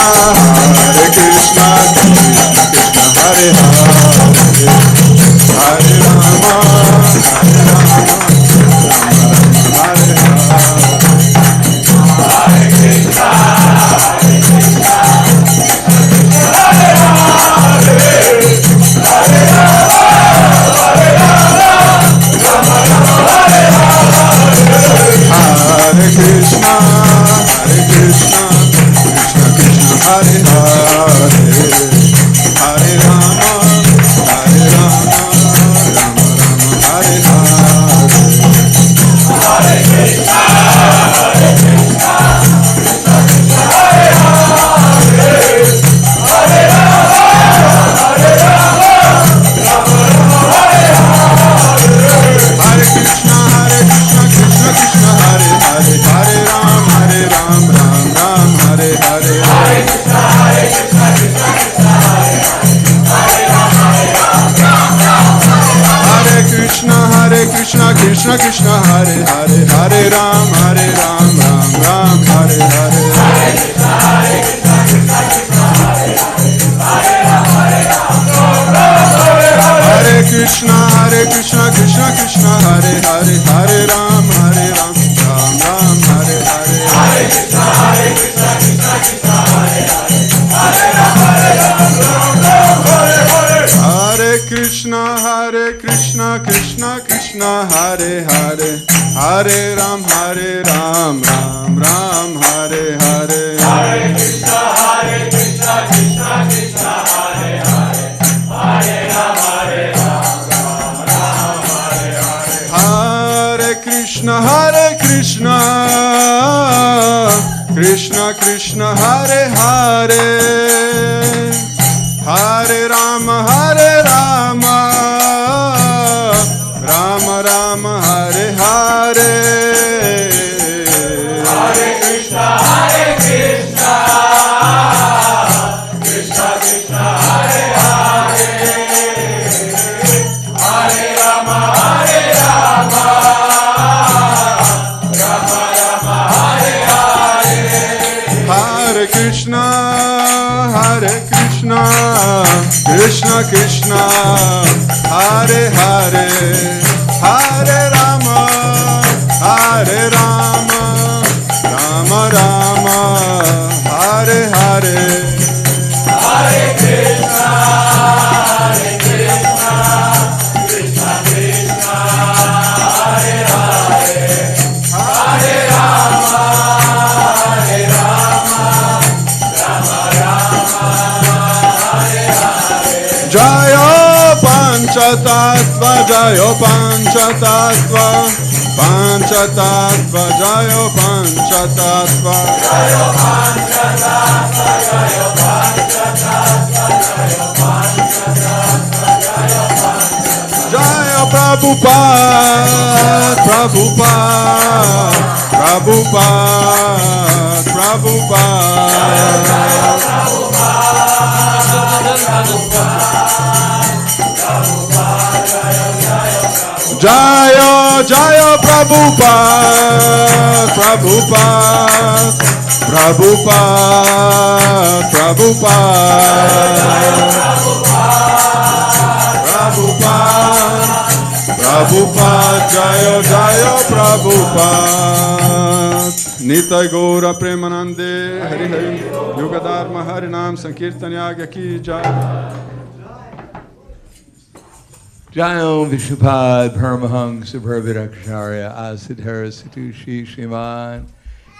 Hare Krishna, Krishna Krishna, Hare Hare, Hare Rama, Hare Rama, Rama Rama, Hare Hare. Hare Krishna, Hare Krishna, Krishna Krishna, Hare Hare, Hare Rama, Hare Rama, Rama Rama, Hare Hare. Hare Krishna, Hare Krishna, Krishna Krishna, Hare Hare, Hare Rama, Hare Rama, Rama Rama, Hare Hare. Hare Krishna, Hare Krishna, Krishna Krishna, Hare Hare, Hare Ram, Ram Ram, Hare Hare. Hare Krishna, Hare Krishna, Krishna Krishna, Hare Hare, Hare Ram, Ram Ram, Hare Krishna, Hare Krishna, Krishna Krishna, Hare Hare, Hare Ram, Ram Ram, Hare Hare. Hare Krishna, Hare Krishna, Krishna Krishna, Hare Hare, Hare Ram, Ram Ram, Hare Krishna, Hare Krishna, Krishna Krishna, Hare Hare, Hare Ram, Ram Ram, Hare Hare. Hare Krishna, Hare Krishna, Krishna Krishna, Hare Hare, Hare Ram, Ram Ram, Hare Hare. Hare Krishna, Hare Krishna, Krishna Krishna, Hare Hare, Hare Ram, Ram Ram, Hare Hare. Hare Krishna, Hare Krishna, Krishna Krishna, Hare Hare, Hare Ram, Ram Ram, Hare Hare. Hare Krishna, Hare Krishna, Krishna Krishna, Hare Hare, Hare Rama, Rama Rama, Hare Hare. Hare Krishna, Hare Krishna, Krishna Krishna, Hare Hare, Hare Rama, Rama Rama, Hare Hare. Hare Krishna, Hare Krishna, Krishna Krishna, Hare Hare, Hare Rama, Rama Rama, Hare Hare. Hare Krishna, Hare Krishna, Krishna Krishna, Hare Hare, Hare Rama, Rama Rama, Hare Hare. Jayo Panchatattva, Jayo Panchatattva, Panchatattva, Jayo Panchatattva, Jayo Panchatattva, Jayo Panchatattva, Jayo Panchatattva, Jayo Panchatattva. Jayo Prabhupada, Prabhupada, Prabhupada, Prabhupada. Jayo Prabhupada, Jayo, Jayo Prabhupada, Prabhupada, Prabhupada, Prabhupada, Prabhupada, Jayo, Jayo Prabhupada. Nitai Gaura Premanande, Hari Hari, Yuga Dharma, Hari Nam, Sankirtan Yaga Ki Jai. Jayam Vishupad Paramahansa Prabhidakacharya Asadhara Satushi Shriman,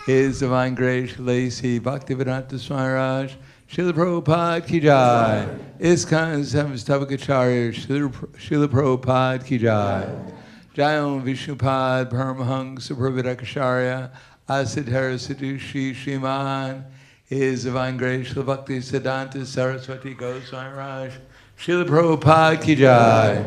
His Divine Grace Lacey Bhaktivedanta Swami Raj, Srila Prabhupada Ki Jai, ISKCON Samstavakacharya Srila Prabhupada Ki Jai. Jayam Vishupad Paramahansa Prabhidakacharya Asadhara Satushi Shriman, His Divine Grace Srila Bhakti Siddhanta Saraswati Goswami Raj, Srila Prabhupada Ki Jai.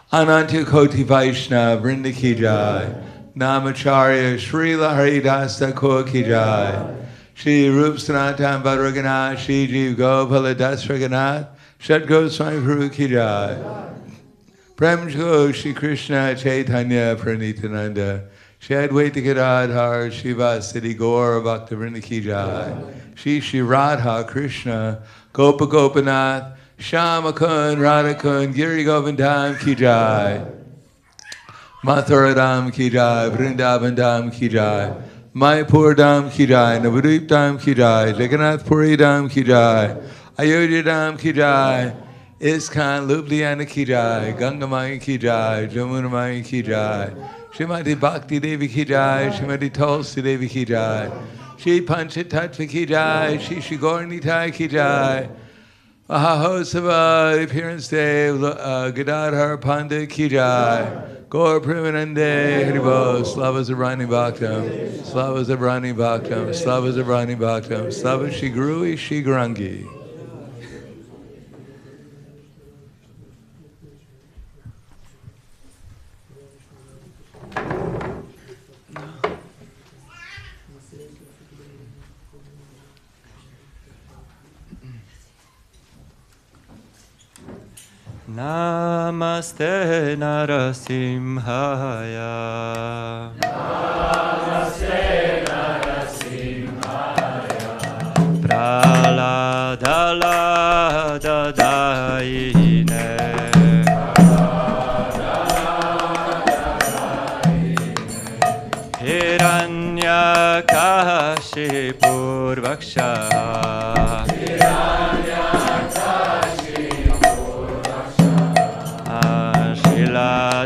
Ananta Koti Vaishnava Vrinda Ki Jai. Namacharya Srila Haridas Thakur Ki Jai. Shri Rup Sanatan Vadraganath Shri Jeev Gopala Das Raghunath Shat Goswami Prabhu Ki Jai. Prem Shri Krishna Chaitanya Pranitananda Shri Advaita Gadadhar Shiva Siddhi Gaura Bhaktivinoda Ki Jai. Shri Radha Krishna Gopa Gopinath Shama Kun Radha Kun Giri Govindham Ki Jai. Mathura Dham Ki Jai, Vrindavan Dham Ki Jai, Mayapur Dham Ki Jai, Navadvip Dham Ki Jai, Jagannath Puri Dham Ki Jai, Ayodhya Dham Ki Jai, ISKCON Ljubljana Ki Jai, Ganga Maya Ki Jai, Jamuna Maya Ki Jai, Srimati Bhakti Devi Ki Jai, Srimati Tulsi Devi Ki Jai, Shri Panchatattva Ki Jai, Shri Gaur Nitai Ki Jai, Mahahosava, the appearance day, Gadadhar Pandit Ki Jai, Gaur Premanande Haribo, Slava Zabrani Bhaktam, Slava Zabrani Bhaktam, Slava Zabrani Bhaktam, Slava Shigrui Shigrangi. Namaste Narasimhaya. Namaste Narasimhaya. Praladala Dadaine. Hiranyakashipur Vaksha.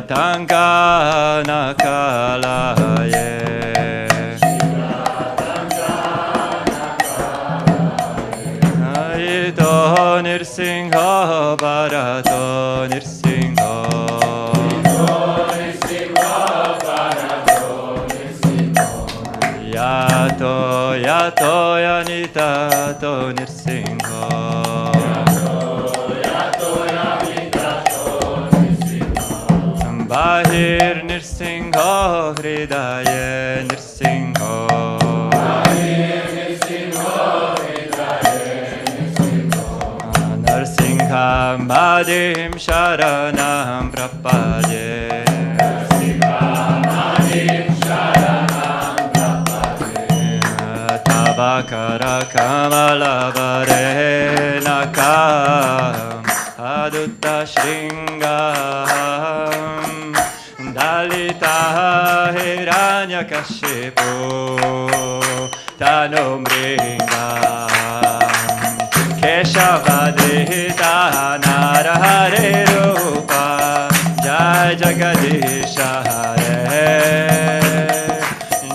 Tangana Kalaye Aito Nirsingha Bharato Nirsingha Yato Yato Yanitato Nirsingha Bahir Nirsingha Hridaye Nirsingha Bahir Nirsingha Hridaye Nirsingha Narsingha Madim Sharanam Prapade Narsingha Madim Sharanam Prapade Tabakara Kamala Varenakam Adutta Shringam Dalita Hiranyakashipu Tanumringam Keshavadita Narahare Rupa Jai Jagadisha Hare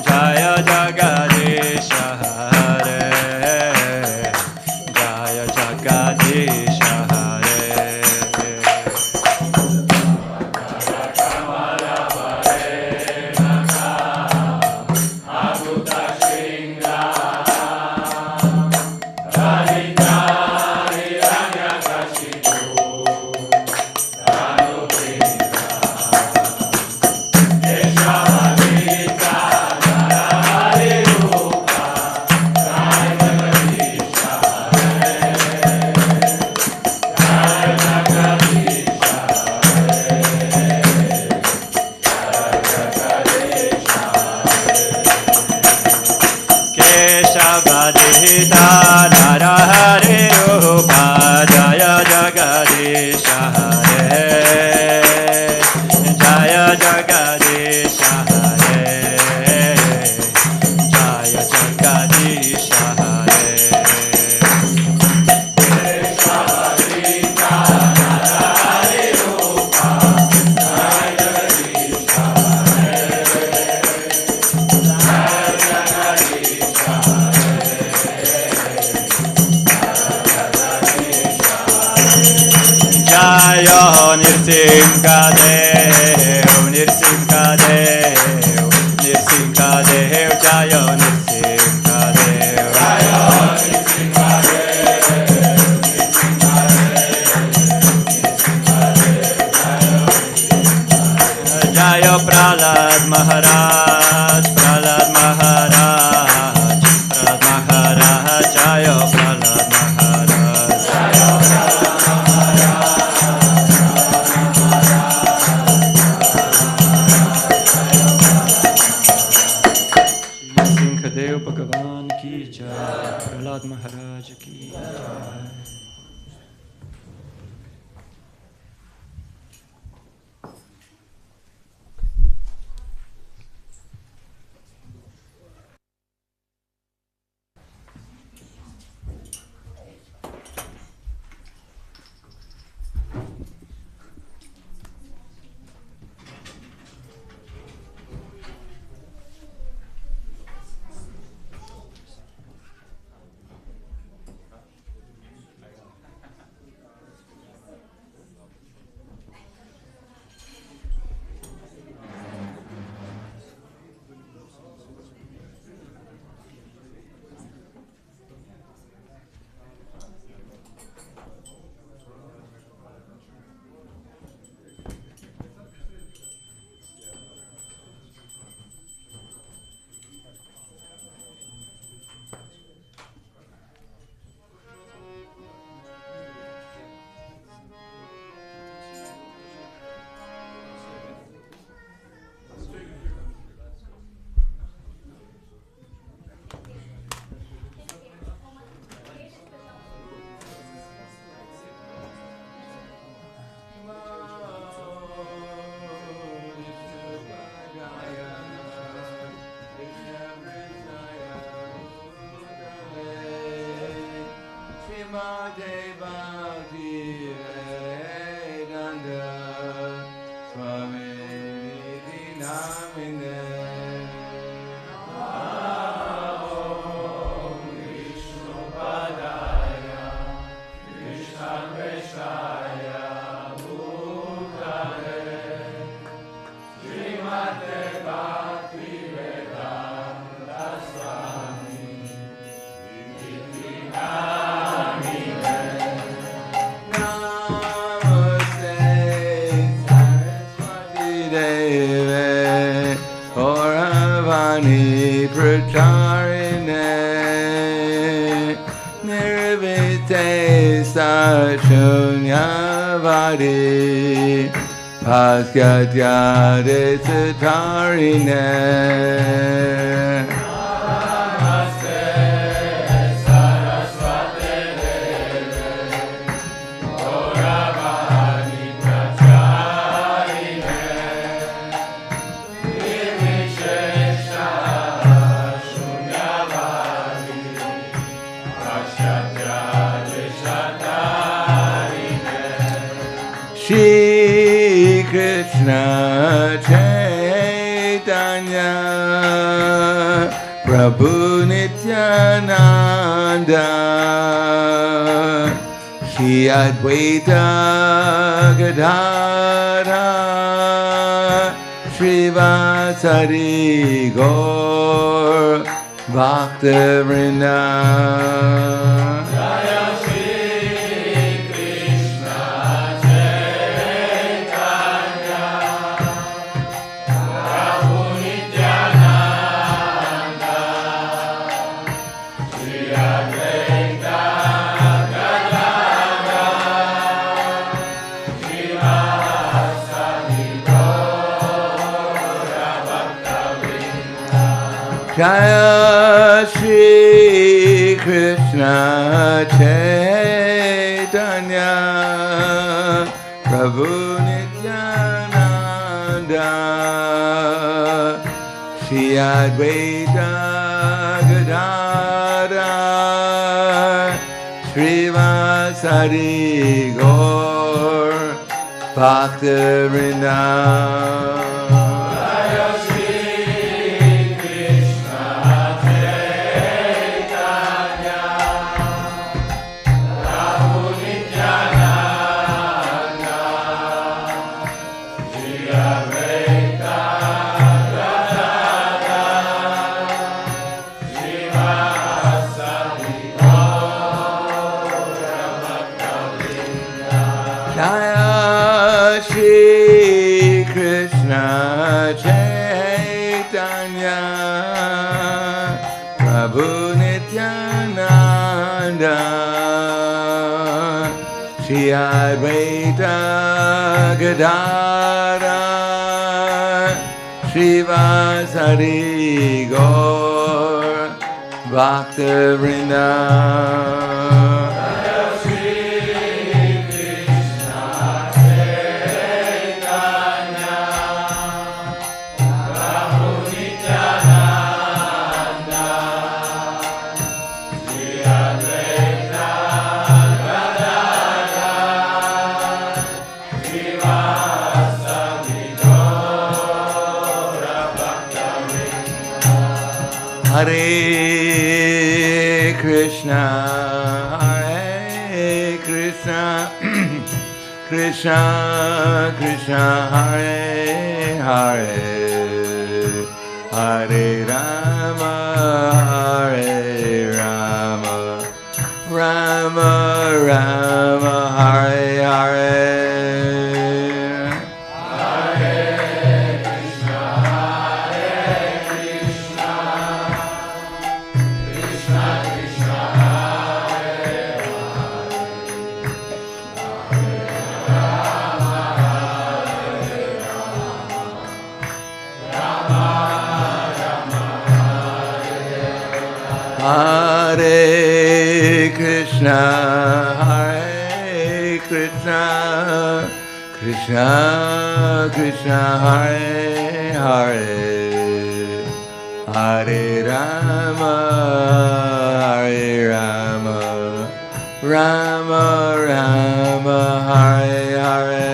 Jaya Jagadisha Hare Jaya Jagadisha Narahare Rupa Jaya Jagadisha Hare Jaya Jagadisha Hare Jaya Jagadisha Hare Keshavarita Narahare Rupa Jaya Jagadisha Hare Jaya Jagadisha Jaya Nirsimhadev, Nirsimhadev, Nirsimhadev, Jaya Nirsimhadev, Jaya Nirsimhadev, Jaya Prahlad Maharaj, Prahlad Maharaj, Prahlad Maharaj, Jaya Prahlad Maharaj, Jaya Prahlad Maharaj. ki jai, Prahlad Maharaj ki jai. Shunyavadi Paskatyade Satarine Namaste Saraswate Deve Gauravani Pracharine Nirvishesha Shunyavadi Paskatyade Satarine Shri Krishna Chaitanya Prabhu Nityananda Shri Advaita Gadadhara Srivasari Gaur Bhakta-vrinda Jaya Shri Krishna Chaitanya Prabhu Nityananda Shri Advaita Gadadhara Srivasari Gaur Bhakta-vrinda Jaya Shri Krishna Chaitanya Prabhu Nityananda Shri Advaita Gadadhara Srivasari Gaur Bhakta Vrinda. Hare Krishna, Hare Krishna, Krishna Krishna, Hare Hare, Hare Rama, Hare Rama, Rama Rama, Hare Hare. Hare Krishna, Hare Krishna, Krishna Krishna, Hare Hare, Hare Rama, Hare Rama, Rama Rama, Hare Hare.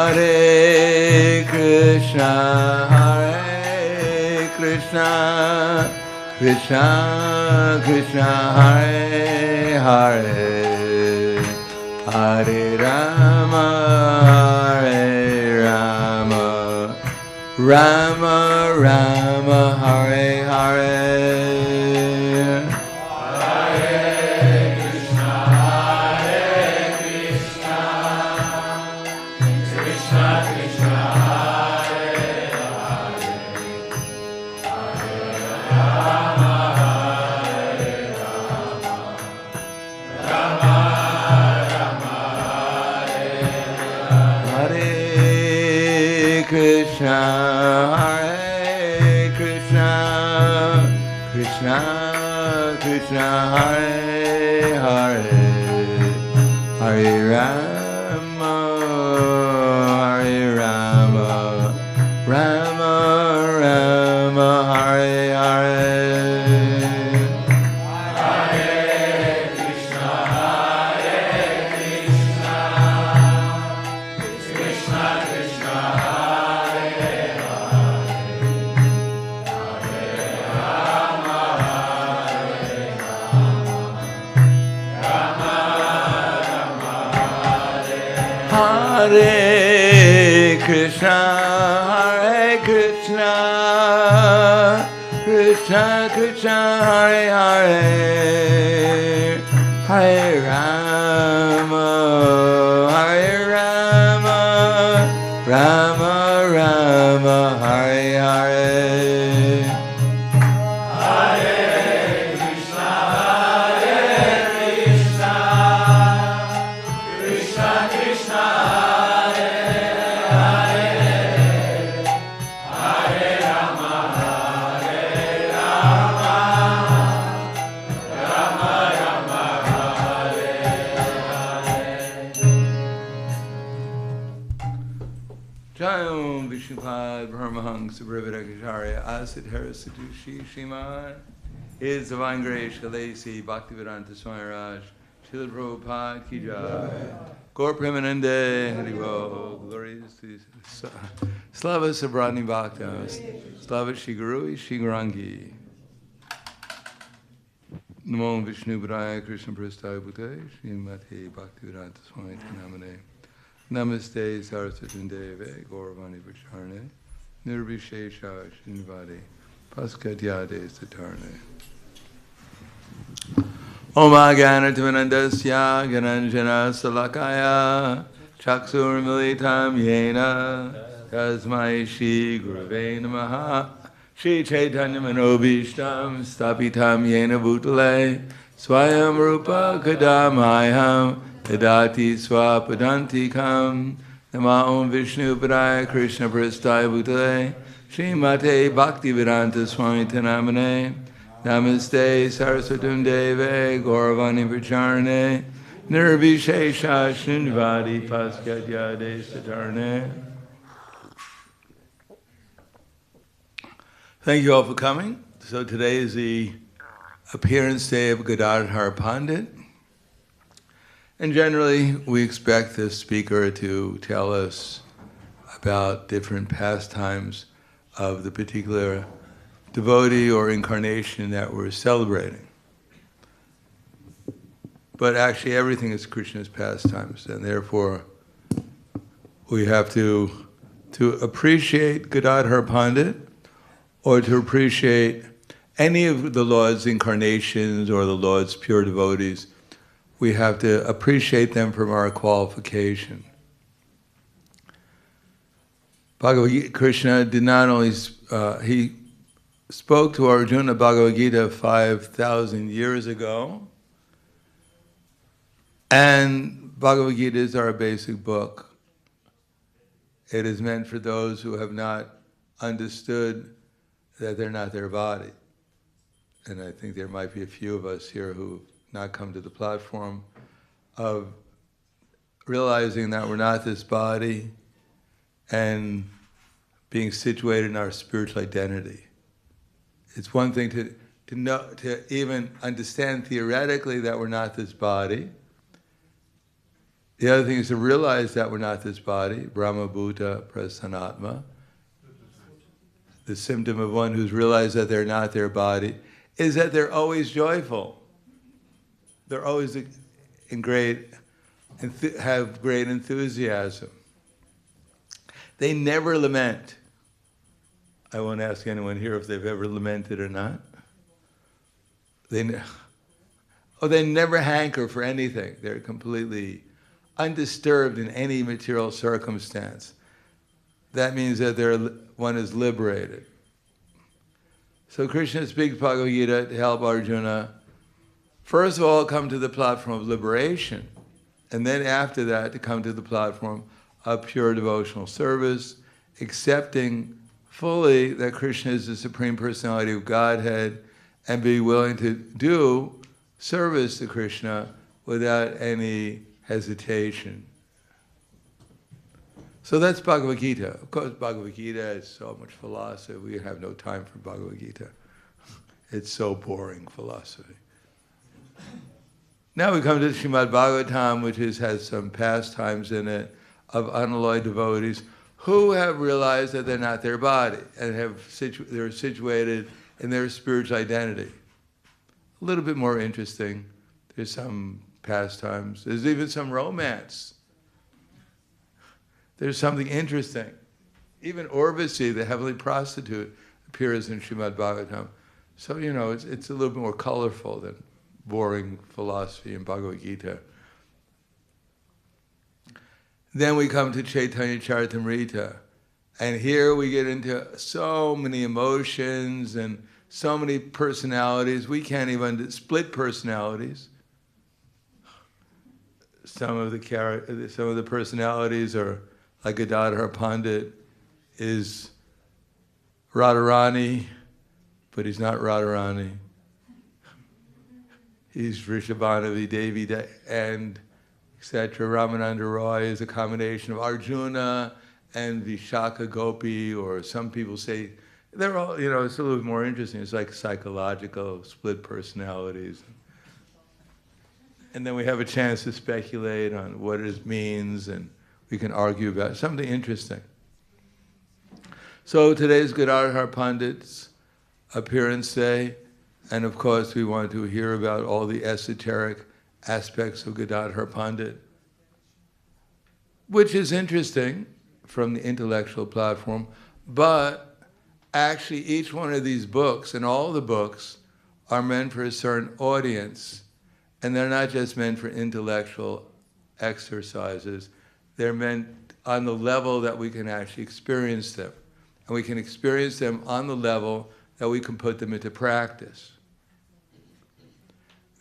Hare Krishna, Hare Krishna, Krishna Krishna, Hare Hare, Hare Rama, Hare Rama, Rama Rama, Hare Hare. Krishna, Hare Krishna, Krishna Krishna, Hare Hare, Hare Rama, Hare Rama, Rama Rama, Hare Hare. Hare Krishna, Hare Krishna, Krishna Krishna, Hare Hare, Hare Rama, Hare Rama, Rama Rama, Hare Hare. Asit Hare Satushi Shiman, His Divine Grace Shalasi Bhakti-Vedanta Swami Raj, Srila Prabhupada Ki Jai, Gaur Premanande Haribo, glories to Slava Sabradni Bhakta, Slava Shri Guru Shri Gaurangi. Namo Vishnu Padaya Krishna Prasthaya Bhutaya Srimati Bhakti-Vedanta Swami Namane. Namaste Saraswati Deve Gauravani Vacharne. Nirvishesha Shinvadi Paskatyade Satarne. Om Agana Tivanandasya Gananjana Salakaya Chaksurmilitam yena tasmai Shri Gurave namaha. Shri Chaitanya Manobhishtam Stapitam Yena Bhutale Swayam Rupa Kadamayam Tadati Swapadantikam Nama Om Vishnu Padaya Krishna Prasthaya Bhutale Shri Mate Bhaktivedanta Swami Tanamane Namaste Saraswatam Deve Gauravani Pracharne Nirvishesha Shrindvadi Paskadyade Satarne. Thank you all for coming. So today is the appearance day of Gadadhar Pandit. And generally, we expect the speaker to tell us about different pastimes of the particular devotee or incarnation that we're celebrating. But actually, everything is Krishna's pastimes, and therefore, we have to appreciate Gadadhar Pandit, or to appreciate any of the Lord's incarnations or the Lord's pure devotees, we have to appreciate them from our qualification. Bhagavad Krishna did not only, he spoke to Arjuna Bhagavad Gita 5,000 years ago, and Bhagavad Gita is our basic book. It is meant for those who have not understood that they're not their body. And I think there might be a few of us here who have not come to the platform of realizing that we're not this body and being situated in our spiritual identity. It's one thing to know, to even understand theoretically that we're not this body. The other thing is to realize that we're not this body, Brahma Bhuta Prasanatma. The symptom of one who's realized that they're not their body is that they're always joyful. They're always have great enthusiasm. They never lament. I won't ask anyone here if they've ever lamented or not. They never hanker for anything. They're completely undisturbed in any material circumstance. That means that one is liberated. So Krishna speaks Bhagavad Gita to help Arjuna, first of all, come to the platform of liberation, and then after that, to come to the platform of pure devotional service, accepting fully that Krishna is the Supreme Personality of Godhead, and be willing to do service to Krishna without any hesitation. So that's Bhagavad Gita. Of course, Bhagavad Gita is so much philosophy. We have no time for Bhagavad Gita. It's so boring philosophy. Now we come to Srimad Bhagavatam, which has some pastimes in it of unalloyed devotees who have realized that they're not their body and they're situated in their spiritual identity. A little bit more interesting. There's some pastimes. There's even some romance. There's something interesting. Even Urvasi, the heavenly prostitute, appears in Srimad Bhagavatam. So, it's a little bit more colorful than boring philosophy in Bhagavad Gita. Then we come to Chaitanya Charitamrita. And here we get into so many emotions and so many personalities. We can't even split personalities. Some of the personalities are like Gadadhar Pandit is Radharani, but he's not Radharani. He's Vrishabhanavi Devi and etc. Ramananda Roy is a combination of Arjuna and Vishaka Gopi, or some people say, they're all, it's a little bit more interesting. It's like psychological split personalities. And then we have a chance to speculate on what it means, and we can argue about something interesting. So today's Gadadhar Pandit's appearance day, and of course we want to hear about all the esoteric aspects of Gadadhar Pandit, which is interesting from the intellectual platform, but actually each one of these books, and all the books, are meant for a certain audience, and they're not just meant for intellectual exercises. They're meant on the level that we can actually experience them. And we can experience them on the level that we can put them into practice.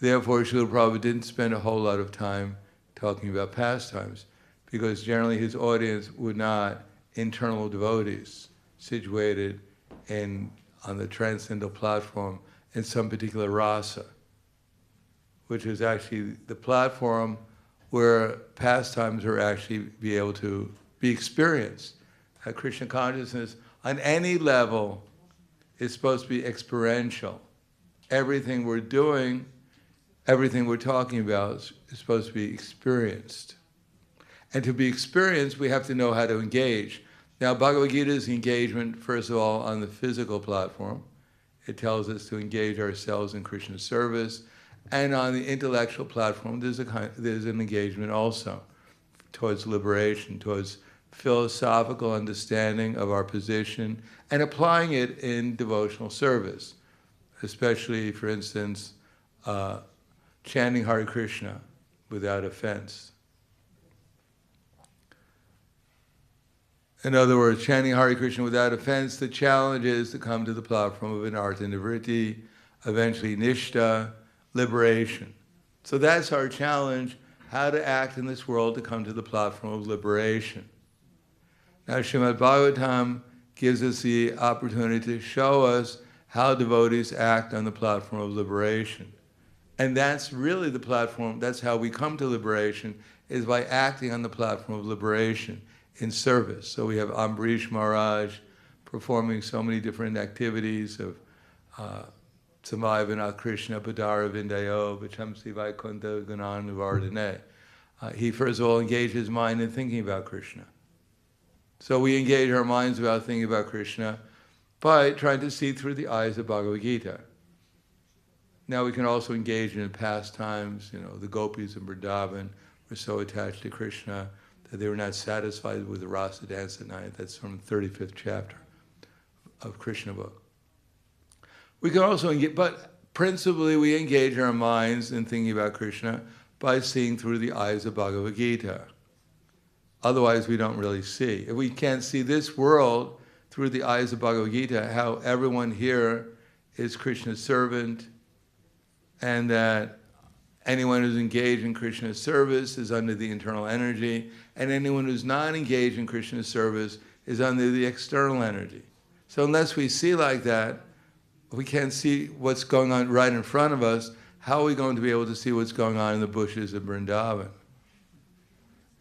Therefore, Srila Prabhupada didn't spend a whole lot of time talking about pastimes, because generally his audience were not internal devotees situated on the transcendental platform in some particular rasa, which is actually the platform where pastimes are actually be able to be experienced. Krishna consciousness on any level is supposed to be experiential. Everything we're doing, everything we're talking about is supposed to be experienced. And to be experienced, we have to know how to engage. Now, Bhagavad Gita's engagement, first of all, on the physical platform. It tells us to engage ourselves in Krishna's service. And on the intellectual platform, there's an engagement also towards liberation, towards philosophical understanding of our position, and applying it in devotional service. Especially, for instance, chanting Hare Krishna without offense. In other words, chanting Hare Krishna without offense, the challenge is to come to the platform of anartha nivritti, eventually nishta, liberation. So that's our challenge, how to act in this world to come to the platform of liberation. Now, Srimad Bhagavatam gives us the opportunity to show us how devotees act on the platform of liberation. And that's really the platform, that's how we come to liberation, is by acting on the platform of liberation in service. So we have Ambarish Maharaj performing so many different activities of Samvayavana Krishna, Padara Vindayo, Vachamsi Vaikunta Gananuvardhane. He first of all engaged his mind in thinking about Krishna. So we engage our minds about thinking about Krishna by trying to see through the eyes of Bhagavad Gita. Now we can also engage in pastimes. The gopis in Vrindavan were so attached to Krishna that they were not satisfied with the rasa dance at night. That's from the 35th chapter of Krishna book. We can also engage, but principally we engage our minds in thinking about Krishna by seeing through the eyes of Bhagavad Gita. Otherwise we don't really see. If we can't see this world through the eyes of Bhagavad Gita, how everyone here is Krishna's servant, and that anyone who's engaged in Krishna's service is under the internal energy, and anyone who's not engaged in Krishna's service is under the external energy. So unless we see like that, we can't see what's going on right in front of us. How are we going to be able to see what's going on in the bushes of Vrindavan?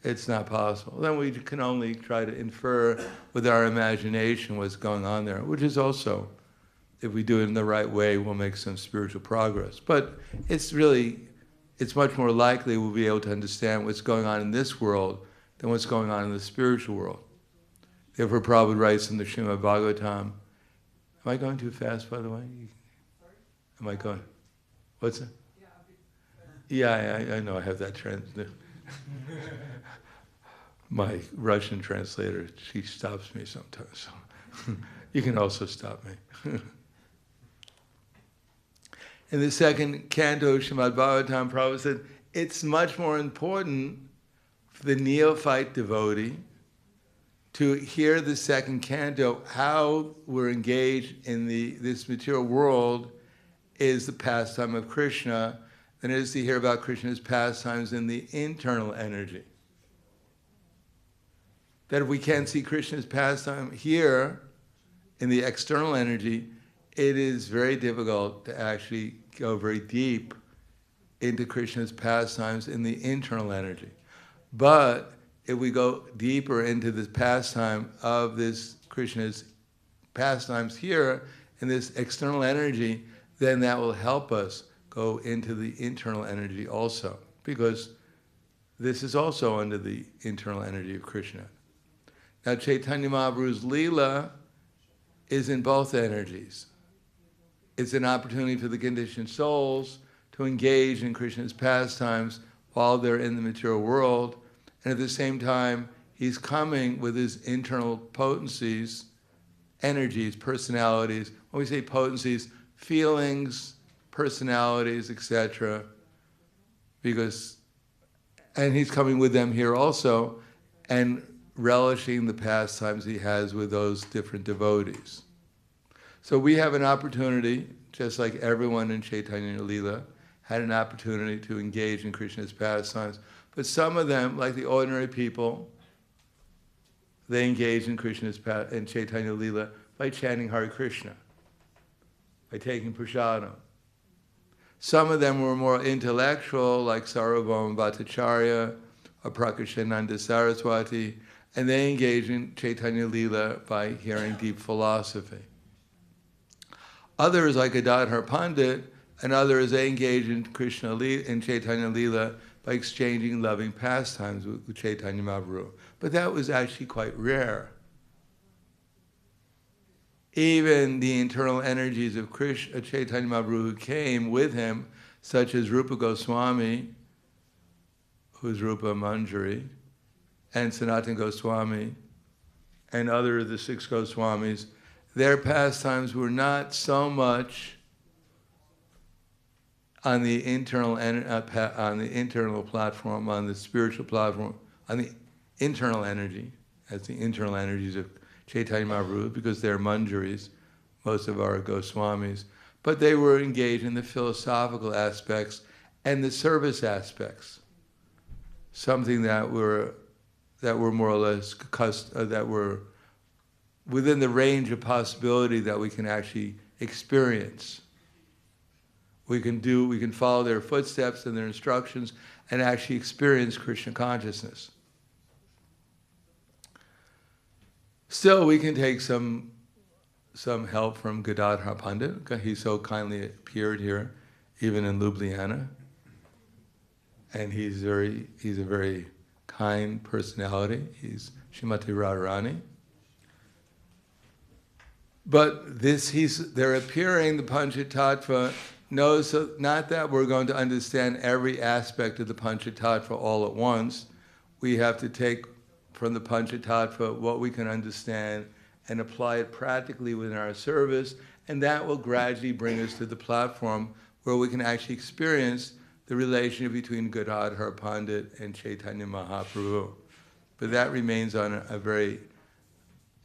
It's not possible. Then we can only try to infer with our imagination what's going on there, which is also, if we do it in the right way, we'll make some spiritual progress. But it's much more likely we'll be able to understand what's going on in this world than what's going on in the spiritual world. Therefore, Prabhupada writes in the Srimad Bhagavatam, am I going too fast, by the way? Am I going? What's it? Yeah, I know I have that my Russian translator, she stops me sometimes. So you can also stop me. In the second canto of Srimad Bhagavatam, Prabhupada said, it's much more important for the neophyte devotee to hear the second canto, how we're engaged in this material world is the pastime of Krishna, than it is to hear about Krishna's pastimes in the internal energy. That if we can't see Krishna's pastime here in the external energy, it is very difficult to actually go very deep into Krishna's pastimes in the internal energy. But if we go deeper into this pastime of this Krishna's pastimes here in this external energy, then that will help us go into the internal energy also, because this is also under the internal energy of Krishna. Now, Chaitanya Mahaprabhu's Leela is in both energies. It's an opportunity for the conditioned souls to engage in Krishna's pastimes while they're in the material world, and at the same time, he's coming with his internal potencies, energies, personalities. When we say potencies, feelings, personalities, etc. And he's coming with them here also, and relishing the pastimes he has with those different devotees. So we have an opportunity, just like everyone in Chaitanya Leela had an opportunity to engage in Krishna's pastimes, but some of them, like the ordinary people, they engage in in Chaitanya Leela by chanting Hare Krishna, by taking prasadam. Some of them were more intellectual, like Sarvabhauma Bhattacharya or Prakashananda Saraswati, and they engage in Chaitanya Leela by hearing deep philosophy. Others, like Gadadhar Pandit, and others, they engage in in Chaitanya Leela by exchanging loving pastimes with Chaitanya Mahaprabhu. But that was actually quite rare. Even the internal energies of Chaitanya Mahaprabhu who came with him, such as Rupa Goswami, who's Rupa Manjari, and Sanatana Goswami, and other of the 6 Goswamis, their pastimes were not so much on the internal platform, on the spiritual platform, on the internal energy, as the internal energies of Chaitanya Mahaprabhu, because they're Manjaris, most of our Goswamis, but they were engaged in the philosophical aspects and the service aspects, something that were more or less that were within the range of possibility that we can actually experience. We can follow their footsteps and their instructions and actually experience Krishna consciousness. Still, we can take some help from Gadadhar Pandit. He so kindly appeared here, even in Ljubljana. And he's a very kind personality. He's Srimati Radharani. But they're appearing, the Panchatattva knows not that we're going to understand every aspect of the Panchatattva all at once. We have to take from the Panchatattva what we can understand and apply it practically within our service, and that will gradually bring us to the platform where we can actually experience the relationship between Gadadhar Pandit and Chaitanya Mahaprabhu. But that remains on a very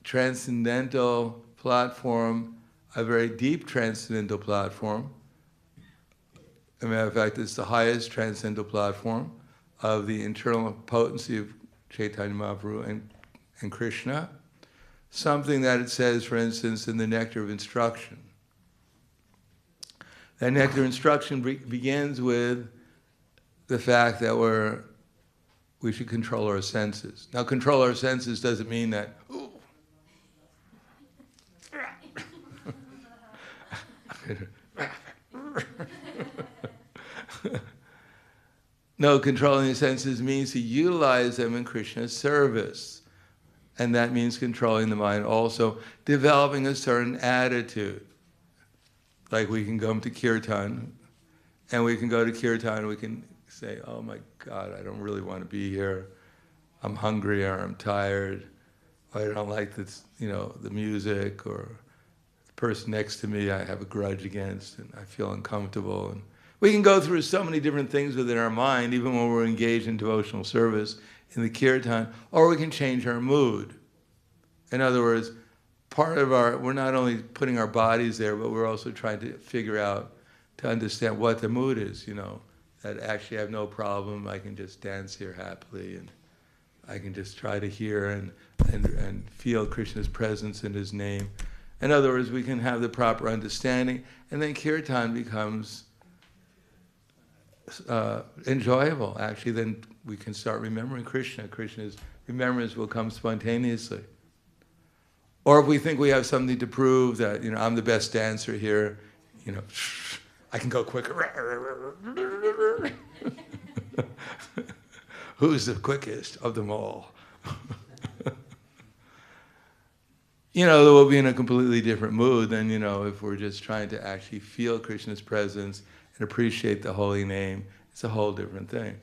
transcendental platform, a very deep transcendental platform. As a matter of fact, it's the highest transcendental platform of the internal potency of Chaitanya Mahaprabhu and Krishna. Something that it says, for instance, in the Nectar of Instruction. That Nectar of Instruction begins with the fact that we should control our senses. Now, control our senses doesn't mean that, ooh. No, controlling the senses means to utilize them in Krishna's service. And that means controlling the mind also, developing a certain attitude. Like we can come to kirtan, and we can go to kirtan, and we can say, oh my God, I don't really want to be here. I'm hungry, or I'm tired, or I don't like this, the music, or the person next to me I have a grudge against, and I feel uncomfortable. And we can go through so many different things within our mind, even when we're engaged in devotional service in the kirtan, or we can change our mood. In other words, we're not only putting our bodies there, but we're also trying to figure out, to understand what the mood is, that actually I have no problem, I can just dance here happily, and I can just try to hear and feel Krishna's presence in his name. In other words, we can have the proper understanding, and then kirtan becomes enjoyable. Actually, then we can start remembering Krishna. Krishna's remembrance will come spontaneously. Or if we think we have something to prove, that I'm the best dancer here, I can go quicker. Who's the quickest of them all? We'll be in a completely different mood than if we're just trying to actually feel Krishna's presence and appreciate the holy name. It's a whole different thing.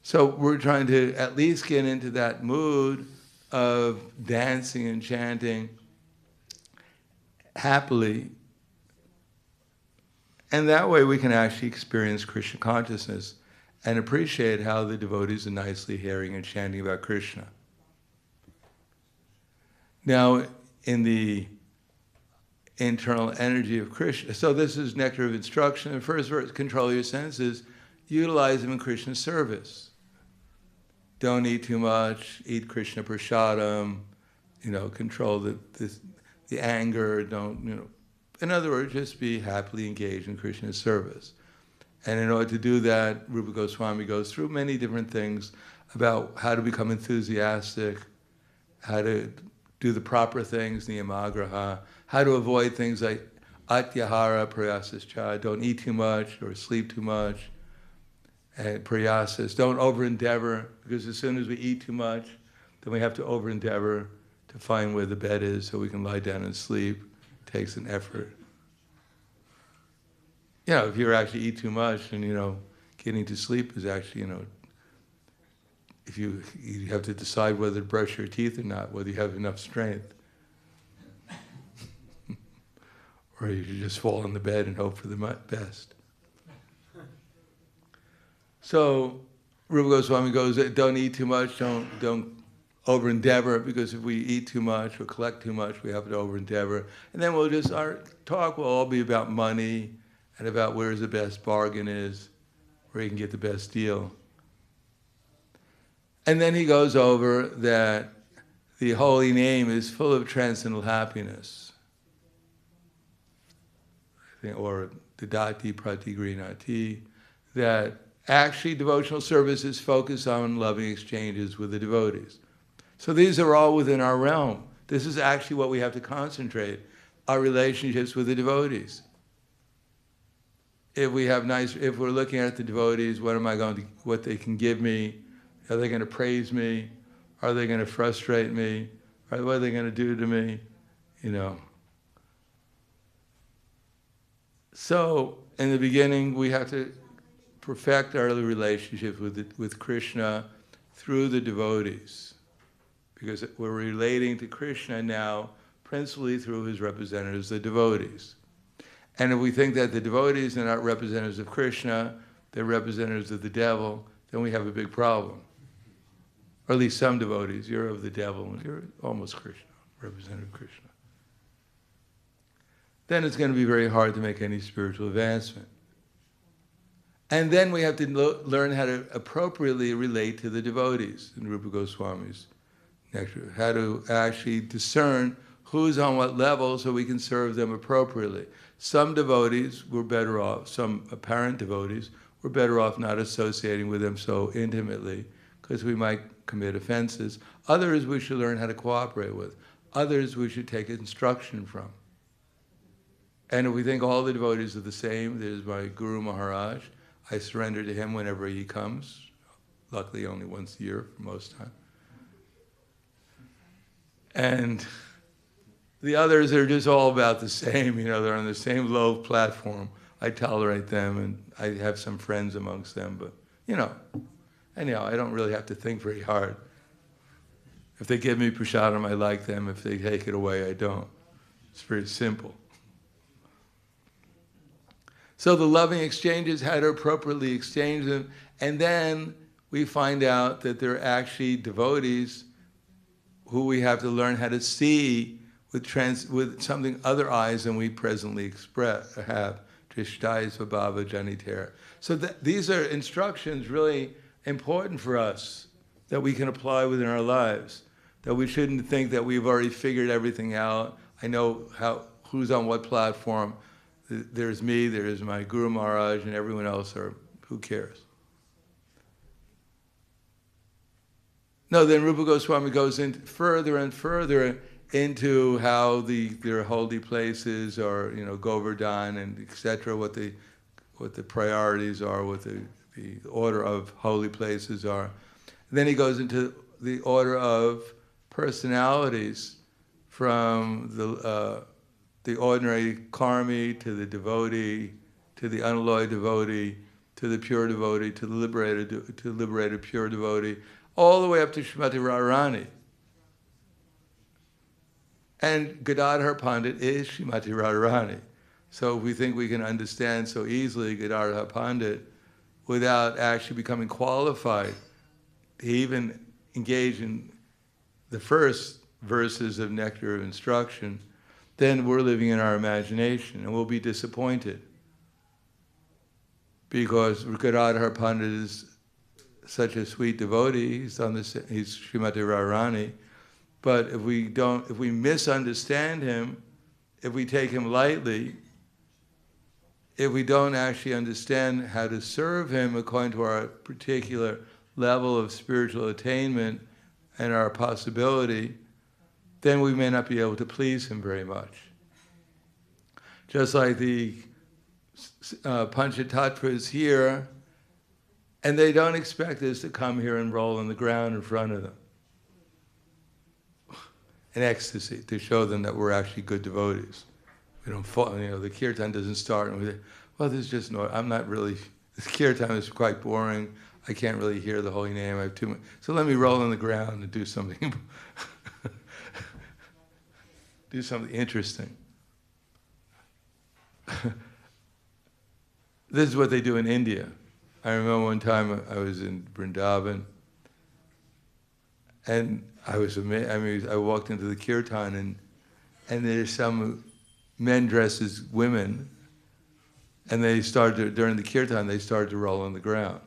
So we're trying to at least get into that mood of dancing and chanting happily, and that way we can actually experience Krishna consciousness and appreciate how the devotees are nicely hearing and chanting about Krishna. Now, in the internal energy of Krishna, so this is nectar of instruction. The first verse, control your senses, utilize them in Krishna's service. Don't eat too much, eat Krishna prasadam, control the anger, don't, in other words, just be happily engaged in Krishna's service. And in order to do that, Rupa Goswami goes through many different things about how to become enthusiastic, how to do the proper things, niyamagraha, how to avoid things like atyahara, prayasascha, don't eat too much or sleep too much, and prayasas, don't over-endeavor, because as soon as we eat too much, then we have to over-endeavor to find where the bed is so we can lie down and sleep. It takes an effort. If you actually eat too much, and getting to sleep is actually, if you have to decide whether to brush your teeth or not, whether you have enough strength. Or you should just fall on the bed and hope for the best. So Rupa Goswami goes, don't eat too much, don't over-endeavor, because if we eat too much or collect too much, we have to over-endeavor. And then our talk will all be about money and about where's the best bargain is, where you can get the best deal. And then he goes over that the holy name is full of transcendental happiness. Or dadati pratigrinati, that actually devotional service is focused on loving exchanges with the devotees. So these are all within our realm. This is actually what we have to concentrate, our relationships with the devotees. If we're looking at the devotees, what they can give me? Are they going to praise me? Are they going to frustrate me? What are they going to do to me? So, in the beginning, we have to perfect our relationship with Krishna through the devotees. Because we're relating to Krishna now principally through his representatives, the devotees. And if we think that the devotees are not representatives of Krishna, they're representatives of the devil, then we have a big problem. Or at least some devotees, you're of the devil, and you're almost Krishna, representative of Krishna. Then it's going to be very hard to make any spiritual advancement. And then we have to learn how to appropriately relate to the devotees in Rupa Goswami's nectar, how to actually discern who's on what level so we can serve them appropriately. Some devotees were better off, some apparent devotees were better off not associating with them so intimately because we might commit offenses. Others we should learn how to cooperate with. Others we should take instruction from. And if we think all the devotees are the same, there's my Guru Maharaj, I surrender to him whenever he comes, luckily only once a year for most time. And the others are just all about the same, they're on the same low platform. I tolerate them and I have some friends amongst them, but anyhow, I don't really have to think very hard. If they give me prasadam, I like them. If they take it away, I don't. It's very simple. So the loving exchanges, how to appropriately exchange them, and then we find out that they're actually devotees who we have to learn how to see with something other eyes than we presently have. Trishtaya svabhava janitera. So these are instructions really important for us that we can apply within our lives. That we shouldn't think that we've already figured everything out. I know who's on what platform. There's me, there's my Guru Maharaj, and everyone else who cares? No, then Rupa Goswami goes in further and further into how their holy places are, Govardhan and etc., what the priorities are, what the order of holy places are. And then he goes into the order of personalities from the ordinary karmi to the devotee, to the unalloyed devotee, to the pure devotee, to the liberated pure devotee, all the way up to Srimati Radharani. And Gadadhar Pandit is Srimati Radharani. So we think we can understand so easily Gadadhar Pandit without actually becoming qualified to even engage in the first verses of nectar of instruction, then we're living in our imagination and we'll be disappointed. Because Gadadhar Pandit is such a sweet devotee, he's Srimati Radharani, but if we misunderstand him, if we take him lightly, if we don't actually understand how to serve him according to our particular level of spiritual attainment and our possibility, then we may not be able to please him very much. Just like the Panchatattvas here, and they don't expect us to come here and roll on the ground in front of them in ecstasy, to show them that we're actually good devotees. We don't fall, the kirtan doesn't start and we say, well, this is just this kirtan is quite boring. I can't really hear the holy name. I have too much. So let me roll on the ground and do something, do something interesting. This is what they do in India. I remember one time I was in Vrindavan, and I was amazed. I walked into the kirtan, and there's some men dressed as women, and they started during the kirtan. They started to roll on the ground,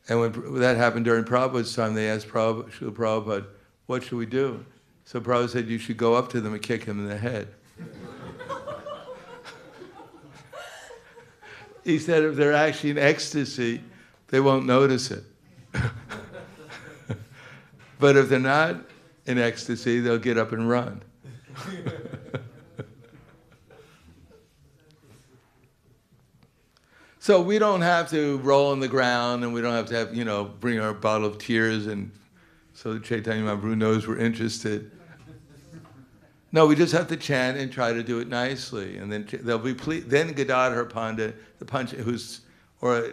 and when that happened during Prabhupada's time, they asked Srila Prabhupada, "What should we do?" So Prabhupada said, "You should go up to them and kick them in the head." He said if they're actually in ecstasy, they won't notice it. But if they're not in ecstasy, they'll get up and run. So we don't have to roll on the ground, and we don't have to have, bring our bottle of tears, and so that Chaitanya Mahaprabhu knows we're interested. No, we just have to chant and try to do it nicely, and then they'll be pleased. Then Gadadhar Pandit, or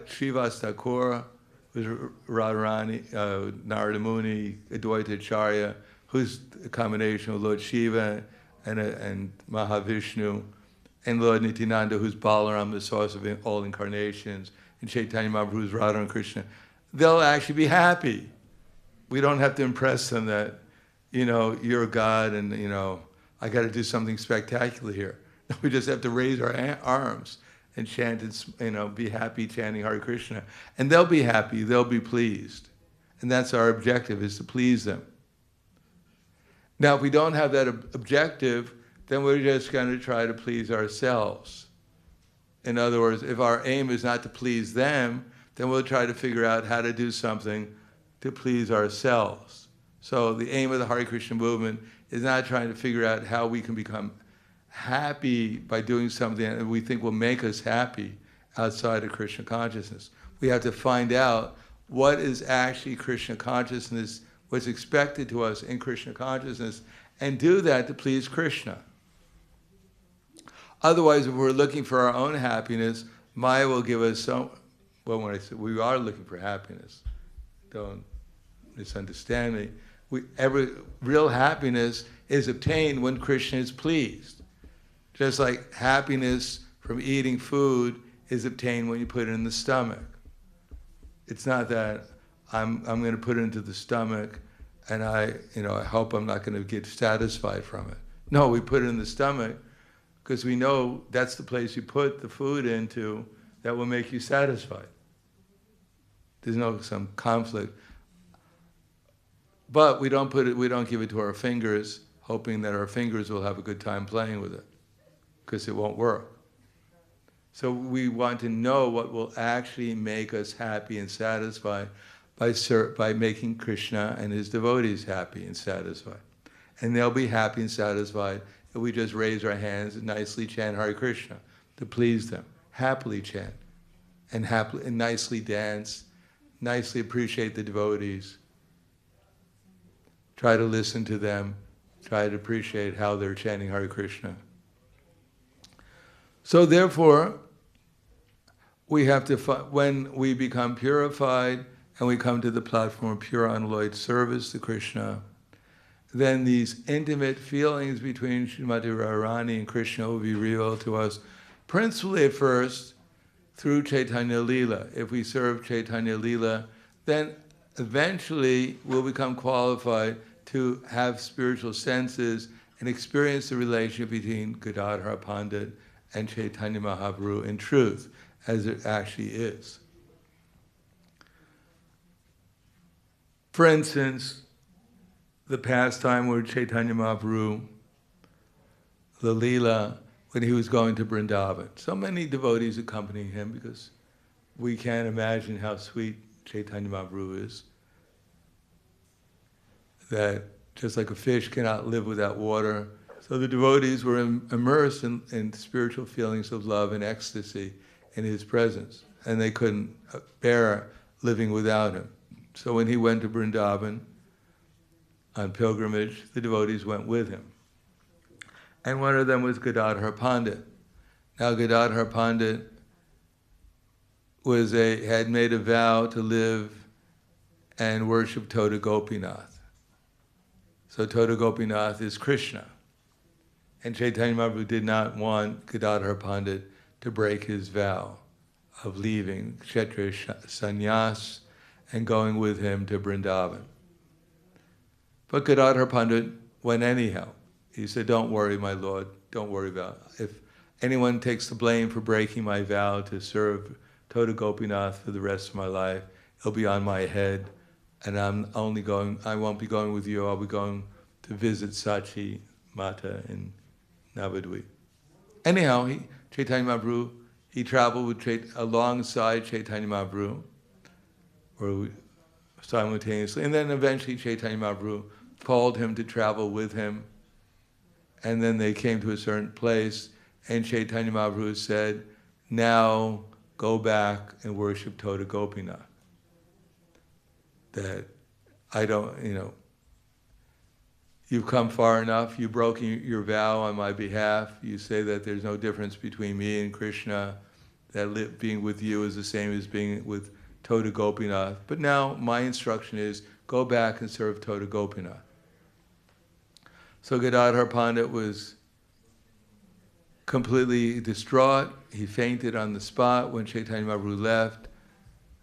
Srivas Thakur, who's Radharani, Narada Muni, Advaita Acharya, who's a combination of Lord Shiva and Mahavishnu, and Lord Nityananda, who's Balaram, the source of all incarnations, and Chaitanya Mahaprabhu, who's Radha and Krishna. They'll actually be happy. We don't have to impress them that, you're a God and, I got to do something spectacular here. We just have to raise our arms and chant and, be happy chanting Hare Krishna. And they'll be happy, they'll be pleased. And that's our objective, is to please them. Now, if we don't have that objective, then we're just going to try to please ourselves. In other words, if our aim is not to please them, then we'll try to figure out how to do something to please ourselves. So the aim of the Hare Krishna movement is not trying to figure out how we can become happy by doing something that we think will make us happy outside of Krishna consciousness. We have to find out what is actually Krishna consciousness, what's expected to us in Krishna consciousness, and do that to please Krishna. Otherwise, if we're looking for our own happiness, Maya will give us when I say we are looking for happiness, don't misunderstand me. Every real happiness is obtained when Krishna is pleased. Just like happiness from eating food is obtained when you put it in the stomach. It's not that I'm going to put it into the stomach and I hope I'm not going to get satisfied from it. No, we put it in the stomach because we know that's the place you put the food into that will make you satisfied. There's no some conflict. But we don't give it to our fingers, hoping that our fingers will have a good time playing with it, because it won't work. So we want to know what will actually make us happy and satisfied by making Krishna and his devotees happy and satisfied. And they'll be happy and satisfied if we just raise our hands and nicely chant Hare Krishna to please them. Happily chant and nicely dance, nicely appreciate the devotees. Try to listen to them, try to appreciate how they're chanting Hare Krishna. So therefore, we have to, when we become purified and we come to the platform of pure unalloyed service to Krishna, then these intimate feelings between Srimati Radharani and Krishna will be revealed to us, principally at first through Chaitanya Lila. If we serve Chaitanya Lila, then eventually will become qualified to have spiritual senses and experience the relationship between Gadadhara Pandit and Chaitanya Mahaprabhu in truth, as it actually is. For instance, the pastime where Chaitanya Mahaprabhu, the Leela, when he was going to Vrindavan. So many devotees accompanying him because we can't imagine how sweet Chaitanya Mahaprabhu is. That just like a fish cannot live without water. So the devotees were immersed in spiritual feelings of love and ecstasy in his presence. And they couldn't bear living without him. So when he went to Vrindavan on pilgrimage, the devotees went with him. And one of them was Gadadhara Pandit. Now Gadadhara Pandit had made a vow to live and worship Tota Gopinath. So Tota Gopinath is Krishna. And Chaitanya Mahaprabhu did not want Gadadhara Pandit to break his vow of leaving Kshetriya sannyas and going with him to Vrindavan. But Gadadhara Pandit went anyhow. He said, "Don't worry, my lord, don't worry about it. If anyone takes the blame for breaking my vow to serve Tota Gopinath for the rest of my life, it'll be on my head. And I won't be going with you, I'll be going to visit Sachi Mata in Navadvip." Anyhow, Chaitanya Mahaprabhu, he traveled alongside Chaitanya Mahaprabhu, or simultaneously, and then eventually Chaitanya Mahaprabhu called him to travel with him, and then they came to a certain place, and Chaitanya Mahaprabhu said, "Now go back and worship Tota Gopinath. That you've come far enough, you've broken your vow on my behalf, you say that there's no difference between me and Krishna, that being with you is the same as being with Tota Gopinath. But now my instruction is, go back and serve Tota Gopinath." So Gadadhara Pandit was completely distraught. He fainted on the spot when Chaitanya Mahaprabhu left.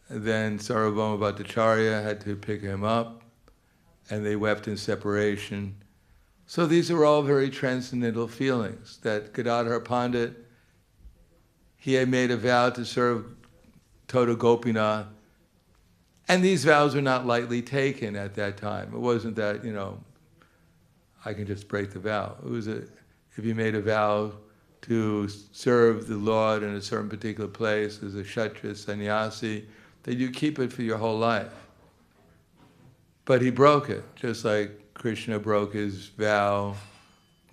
Then Sarvabhauma Bhattacharya had to pick him up, and they wept in separation. So these are all very transcendental feelings, that Gadadhara Pandit, he had made a vow to serve Tota Gopinath, and these vows were not lightly taken at that time. It wasn't that, I can just break the vow. It was if you made a vow to serve the Lord in a certain particular place as a Kshatriya sannyasi, that you keep it for your whole life. But he broke it, just like Krishna broke his vow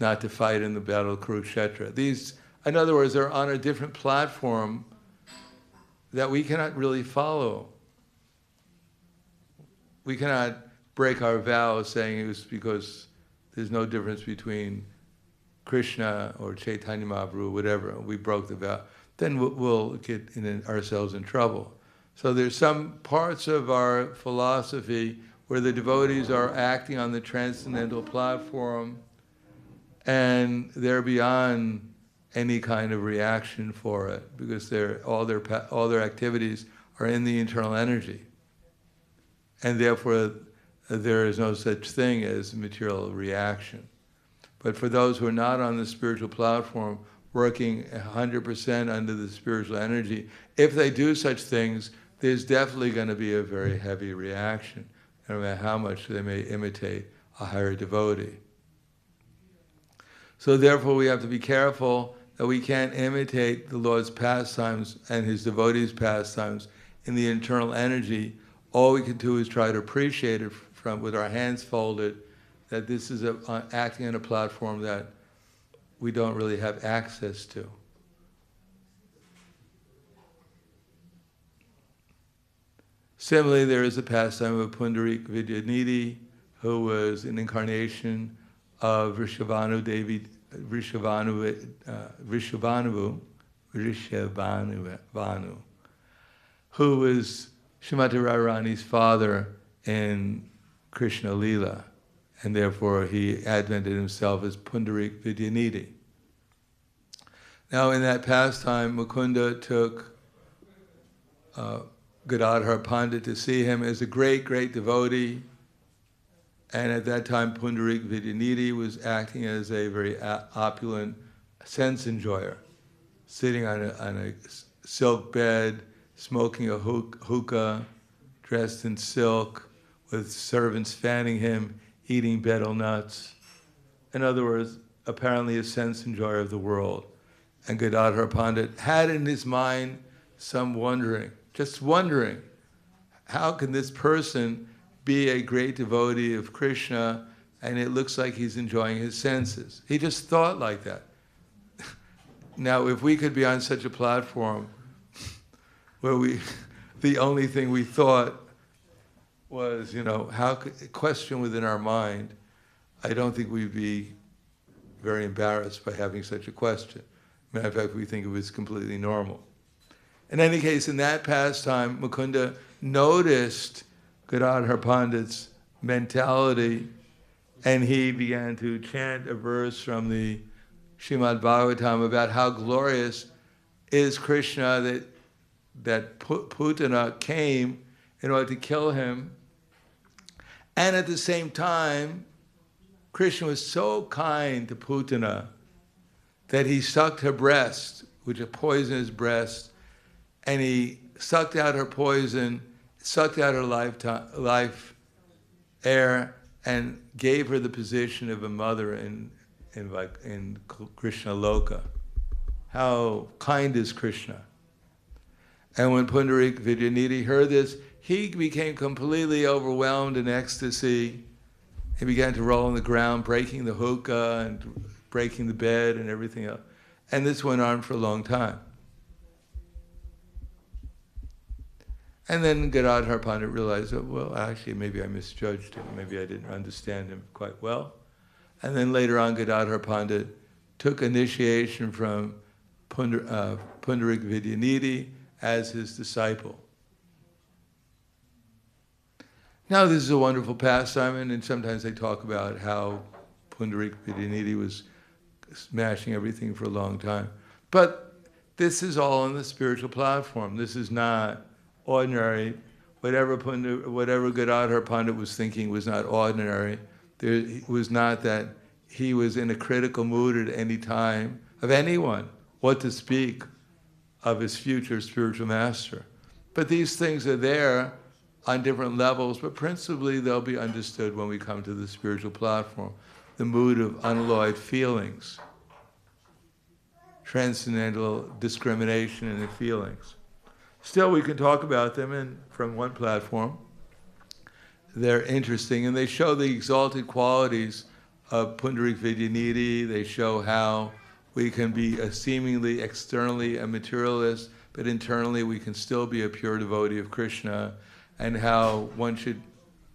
not to fight in the battle of Kurukshetra. These, in other words, are on a different platform that we cannot really follow. We cannot break our vow saying it was because there's no difference between Krishna or Chaitanya Mahaprabhu, whatever. We broke the vow. Then we'll get ourselves in trouble. So there's some parts of our philosophy where the devotees are acting on the transcendental platform, and they're beyond any kind of reaction for it, because all their activities are in the internal energy, and therefore there is no such thing as material reaction. But for those who are not on the spiritual platform, working 100% under the spiritual energy, if they do such things, there's definitely going to be a very heavy reaction, no matter how much they may imitate a higher devotee. So therefore we have to be careful that we can't imitate the Lord's pastimes and his devotees' pastimes in the internal energy. All we can do is try to appreciate it with our hands folded, that this is acting on a platform that we don't really have access to. Similarly, there is a pastime of Pundarik Vidyanidhi, who was an incarnation of Vrishabhanu, who was Srimati Radharani's father in Krishna Leela, and therefore he advented himself as Pundarik Vidyanidhi. Now in that pastime, Mukunda took Gadadhar Pandit to see him as a great, great devotee. And at that time, Pundarik Vidyanidhi was acting as a very opulent sense enjoyer, sitting on a silk bed, smoking a hookah, dressed in silk, with servants fanning him, eating betel nuts. In other words, apparently a sense enjoyer of the world. And Gadadhar Pandit had in his mind some wondering, just wondering, how can this person be a great devotee of Krishna and it looks like he's enjoying his senses? He just thought like that. Now, if we could be on such a platform where the only thing we thought was, how could, a question within our mind, I don't think we'd be very embarrassed by having such a question. Matter of fact, we think it was completely normal. In any case, in that pastime, Mukunda noticed Gadadhar Pandit's mentality, and he began to chant a verse from the Srimad Bhagavatam about how glorious is Krishna, that Putana came in order to kill him. And at the same time, Krishna was so kind to Putana that he sucked her breast, which is a poisonous breast, and he sucked out her poison, sucked out her life air, and gave her the position of a mother in Krishna Loka. How kind is Krishna? And when Pundarik Vidyanidhi heard this, he became completely overwhelmed in ecstasy. He began to roll on the ground, breaking the hookah and breaking the bed and everything else. And this went on for a long time. And then Gadadhar Pandit realized that, well, actually, maybe I misjudged him. Maybe I didn't understand him quite well. And then later on, Gadadhar Pandit took initiation from Pundarik Vidyanidhi as his disciple. Now, this is a wonderful pastime, and sometimes they talk about how Pundarik Vidyanidhi was smashing everything for a long time. But this is all on the spiritual platform. This is not ordinary. Whatever Gadadhar Pandit was thinking was not ordinary. It was not that he was in a critical mood at any time of anyone, what to speak of his future spiritual master. But these things are there on different levels, but principally they'll be understood when we come to the spiritual platform. The mood of unalloyed feelings, transcendental discrimination in the feelings. Still, we can talk about them from one platform. They're interesting, and they show the exalted qualities of Pundarik Vidyanidhi. They show how we can be seemingly externally a materialist, but internally we can still be a pure devotee of Krishna, and how one should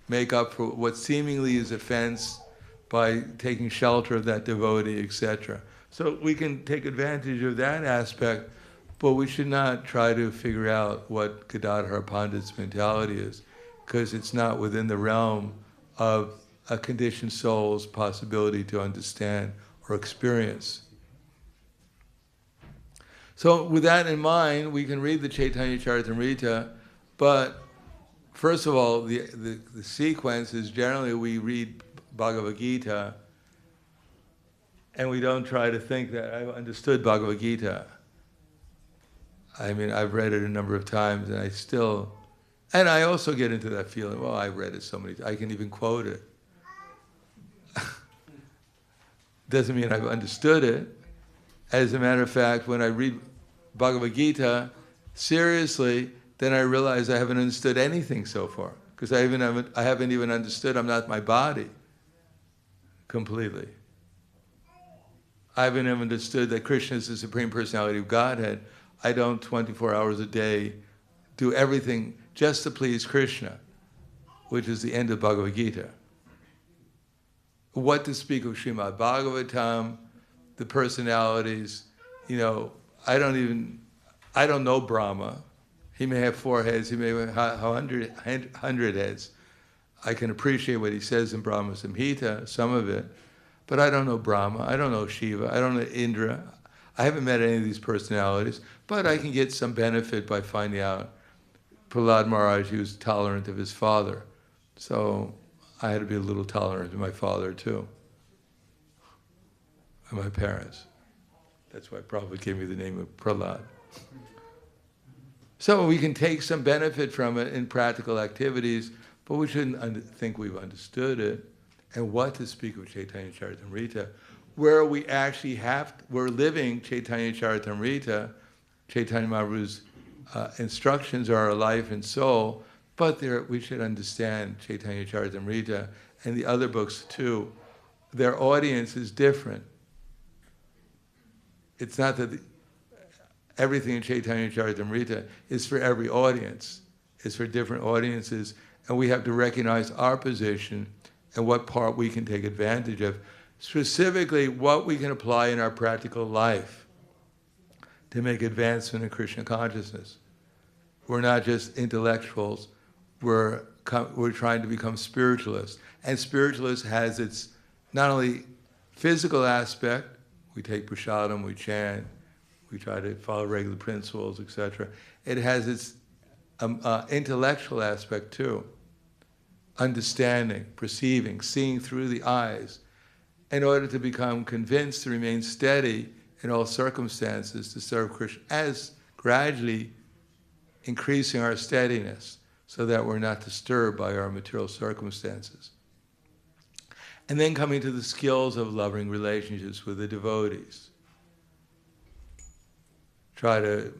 make up for what seemingly is offense by taking shelter of that devotee, etc. So we can take advantage of that aspect, but we should not try to figure out what Gadadhar Pandit's mentality is, because it's not within the realm of a conditioned soul's possibility to understand or experience. So with that in mind, we can read the Chaitanya Charitamrita, but first of all, the sequence is generally we read Bhagavad Gita, and we don't try to think that I've understood Bhagavad Gita. I mean, I've read it a number of times, and I also get into that feeling, well, I read it so many times, I can even quote it. Doesn't mean I've understood it. As a matter of fact, when I read Bhagavad Gita seriously, then I realize I haven't understood anything so far, because I haven't even understood I'm not my body completely. I haven't even understood that Krishna is the Supreme Personality of Godhead. I don't 24 hours a day do everything just to please Krishna, which is the end of Bhagavad Gita. What to speak of Srimad Bhagavatam, the personalities, I don't know Brahma. He may have 4 heads, he may have 100 heads. I can appreciate what he says in Brahma Samhita, some of it, but I don't know Brahma, I don't know Shiva, I don't know Indra. I haven't met any of these personalities, but I can get some benefit by finding out Prahlad Maharaj, he was tolerant of his father. So I had to be a little tolerant of my father too, and my parents. That's why Prabhupada gave me the name of Prahlad. So we can take some benefit from it in practical activities, but we shouldn't think we've understood it. And what to speak of Chaitanya Charitamrita, where we actually we're living Chaitanya Charitamrita, Chaitanya Mahaprabhu's instructions are our life and soul, but we should understand Chaitanya Charitamrita and the other books too. Their audience is different. It's not that everything in Chaitanya Charitamrita is for every audience. It's for different audiences, and we have to recognize our position and what part we can take advantage of, specifically what we can apply in our practical life to make advancement in Krishna consciousness. We're not just intellectuals, we're trying to become spiritualists. And spiritualist has its not only physical aspect, we take prasadam, we chant, we try to follow regular principles, etc. It has its intellectual aspect too. Understanding, perceiving, seeing through the eyes, in order to become convinced to remain steady in all circumstances to serve Krishna, as gradually increasing our steadiness so that we're not disturbed by our material circumstances. And then coming to the skills of loving relationships with the devotees. Try to